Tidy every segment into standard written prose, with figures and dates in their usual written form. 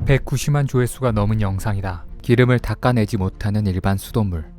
190만 조회수가 넘은 영상이다. 기름을 닦아내지 못하는 일반 수돗물.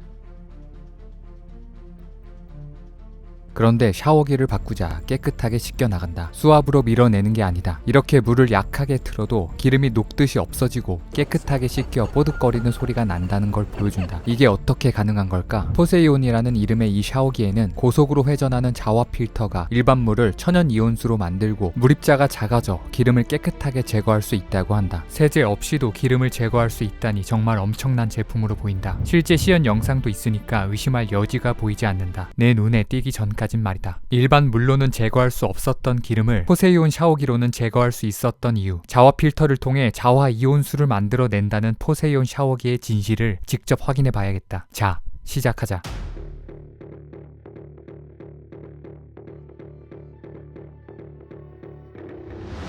그런데 샤워기를 바꾸자 깨끗하게 씻겨나간다. 수압으로 밀어내는 게 아니다. 이렇게 물을 약하게 틀어도 기름이 녹듯이 없어지고 깨끗하게 씻겨 뽀득거리는 소리가 난다는 걸 보여준다. 이게 어떻게 가능한 걸까? 포세이온이라는 이름의 이 샤워기에는 고속으로 회전하는 자화 필터가 일반 물을 천연 이온수로 만들고 물입자가 작아져 기름을 깨끗하게 제거할 수 있다고 한다. 세제 없이도 기름을 제거할 수 있다니 정말 엄청난 제품으로 보인다. 실제 시연 영상도 있으니까 의심할 여지가 보이지 않는다. 내 눈에 띄기 전까지 말이다. 일반 물로는 제거할 수 없었던 기름을 포세이온 샤워기로는 제거할 수 있었던 이유. 자화 필터를 통해 자화 이온수를 만들어낸다는 포세이온 샤워기의 진실을 직접 확인해 봐야겠다. 자, 시작하자.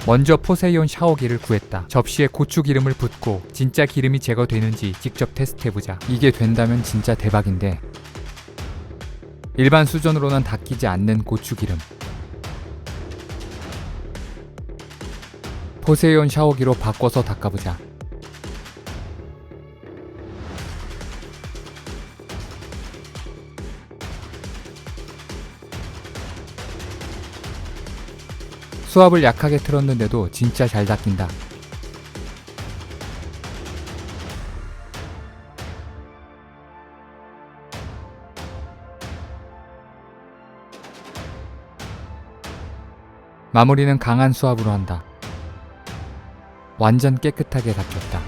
먼저 포세이온 샤워기를 구했다. 접시에 고추기름을 붓고 진짜 기름이 제거되는지 직접 테스트해보자. 이게 된다면 진짜 대박인데, 일반 수전으로는 닦이지 않는 고추기름. 포세이온 샤워기로 바꿔서 닦아보자. 수압을 약하게 틀었는데도 진짜 잘 닦인다. 마무리는 강한 수압으로 한다. 완전 깨끗하게 닦였다.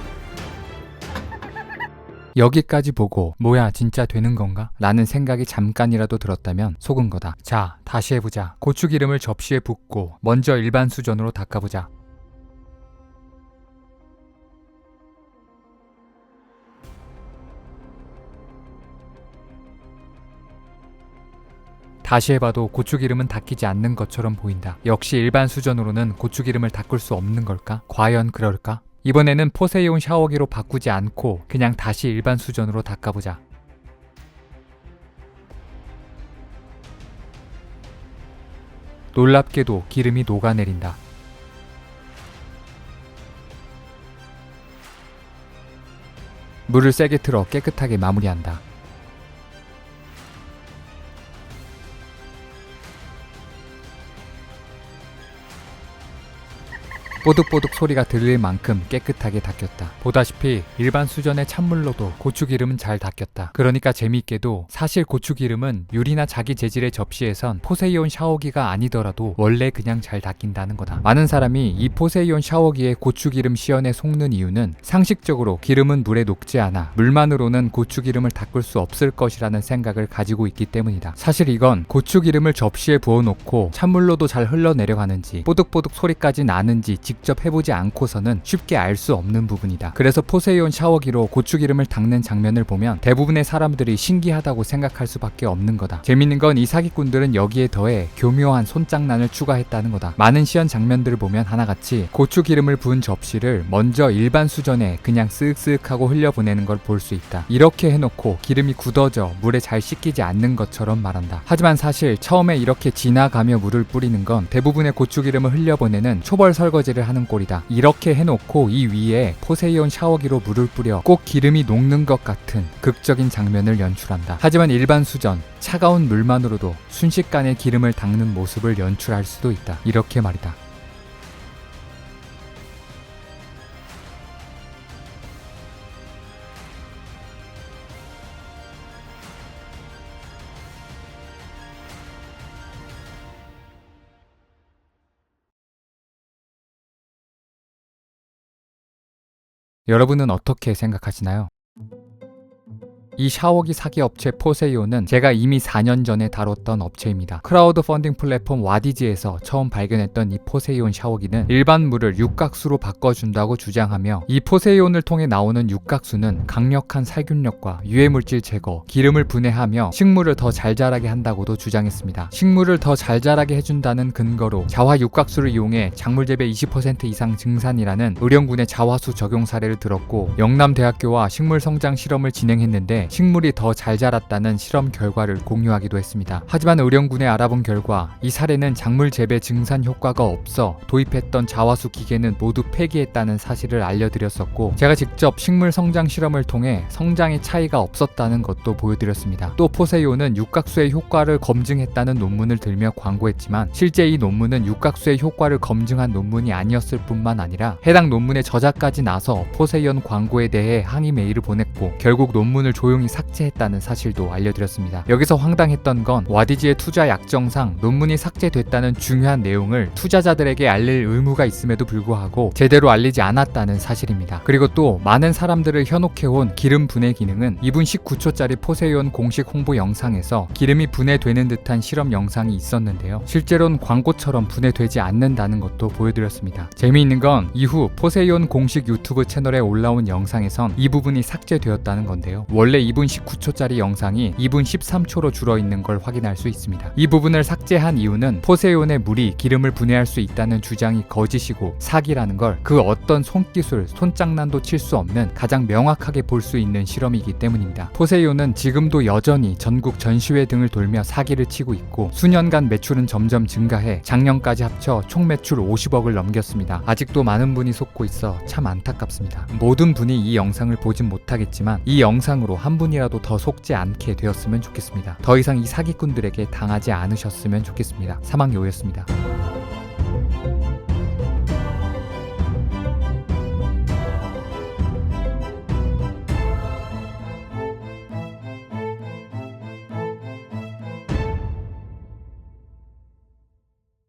여기까지 보고 뭐야 진짜 되는 건가? 라는 생각이 잠깐이라도 들었다면 속은 거다. 자, 다시 해보자. 고추기름을 접시에 붓고 먼저 일반 수전으로 닦아보자. 다시 해봐도 고추기름은 닦이지 않는 것처럼 보인다. 역시 일반 수전으로는 고추기름을 닦을 수 없는 걸까? 과연 그럴까? 이번에는 포세이온 샤워기로 바꾸지 않고 그냥 다시 일반 수전으로 닦아보자. 놀랍게도 기름이 녹아내린다. 물을 세게 틀어 깨끗하게 마무리한다. 뽀득뽀득 소리가 들릴 만큼 깨끗하게 닦였다. 보다시피 일반 수전의 찬물로도 고추기름은 잘 닦였다. 그러니까 재미있게도 사실 고추기름은 유리나 자기 재질의 접시에선 포세이온 샤워기가 아니더라도 원래 그냥 잘 닦인다는 거다. 많은 사람이 이 포세이온 샤워기의 고추기름 시연에 속는 이유는 상식적으로 기름은 물에 녹지 않아 물만으로는 고추기름을 닦을 수 없을 것이라는 생각을 가지고 있기 때문이다. 사실 이건 고추기름을 접시에 부어놓고 찬물로도 잘 흘러내려가는지 뽀득뽀득 소리까지 나는지 직접 해보지 않고서는 쉽게 알 수 없는 부분이다. 그래서 포세이온 샤워기로 고추기름을 닦는 장면을 보면 대부분의 사람들이 신기하다고 생각할 수밖에 없는 거다. 재밌는 건 이 사기꾼들은 여기에 더해 교묘한 손장난을 추가했다는 거다. 많은 시연 장면들을 보면 하나같이 고추기름을 부은 접시를 먼저 일반 수전에 그냥 쓱쓱 하고 흘려보내는 걸 볼 수 있다. 이렇게 해놓고 기름이 굳어져 물에 잘 씻기지 않는 것처럼 말한다. 하지만 사실 처음에 이렇게 지나가며 물을 뿌리는 건 대부분의 고추기름을 흘려보내는 초벌 설거지를 하는 꼴이다. 이렇게 해놓고 이 위에 포세이온 샤워기로 물을 뿌려 꼭 기름이 녹는 것 같은 극적인 장면을 연출한다. 하지만 일반 수전, 차가운 물만으로도 순식간에 기름을 닦는 모습을 연출할 수도 있다. 이렇게 말이다. 여러분은 어떻게 생각하시나요? 이 샤워기 사기 업체 포세이온은 제가 이미 4년 전에 다뤘던 업체입니다. 크라우드 펀딩 플랫폼 와디즈에서 처음 발견했던 이 포세이온 샤워기는 일반 물을 육각수로 바꿔준다고 주장하며 이 포세이온을 통해 나오는 육각수는 강력한 살균력과 유해물질 제거, 기름을 분해하며 식물을 더 잘 자라게 한다고도 주장했습니다. 식물을 더 잘 자라게 해준다는 근거로 자화 육각수를 이용해 작물 재배 20% 이상 증산이라는 의령군의 자화수 적용 사례를 들었고 영남대학교와 식물 성장 실험을 진행했는데 때문에 식물이 더 잘 자랐다는 실험 결과를 공유하기도 했습니다. 하지만 의령군에 알아본 결과 이 사례는 작물 재배 증산 효과가 없어 도입했던 자화수 기계는 모두 폐기했다는 사실을 알려드렸었고, 제가 직접 식물 성장 실험을 통해 성장의 차이가 없었다는 것도 보여드렸습니다. 또 포세이온은 육각수의 효과를 검증했다는 논문을 들며 광고했지만 실제 이 논문은 육각수의 효과를 검증한 논문이 아니었을 뿐만 아니라 해당 논문의 저자까지 나서 포세이온 광고에 대해 항의 메일을 보냈고 결국 논문을 조용히 삭제했다는 사실도 알려드렸습니다. 여기서 황당했던 건 와디지의 투자 약정상 논문이 삭제됐다는 중요한 내용을 투자자들에게 알릴 의무가 있음에도 불구하고 제대로 알리지 않았다는 사실입니다. 그리고 또 많은 사람들을 현혹해온 기름 분해 기능은 2분 19초짜리 포세이온 공식 홍보 영상에서 기름이 분해되는 듯한 실험 영상이 있었는데요. 실제로는 광고처럼 분해되지 않는다는 것도 보여드렸습니다. 재미있는 건 이후 포세이온 공식 유튜브 채널에 올라온 영상에선 이 부분이 삭제되었다는 건데요. 원래 2분 19초짜리 영상이 2분 13초로 줄어있는 걸 확인할 수 있습니다. 이 부분을 삭제한 이유는 포세이온의 물이 기름을 분해할 수 있다는 주장이 거짓이고 사기라는 걸 그 어떤 손기술, 손장난도 칠 수 없는 가장 명확하게 볼 수 있는 실험이기 때문입니다. 포세이온은 지금도 여전히 전국 전시회 등을 돌며 사기를 치고 있고 수년간 매출은 점점 증가해 작년까지 합쳐 총 매출 50억을 넘겼습니다. 아직도 많은 분이 속고 있어 참 안타깝습니다. 모든 분이 이 영상을 보진 못하겠지만 이 영상으로 한 분이라도 더 속지 않게 되었으면 좋겠습니다. 더 이상 이 사기꾼들에게 당하지 않으셨으면 좋겠습니다. 사망요였습니다.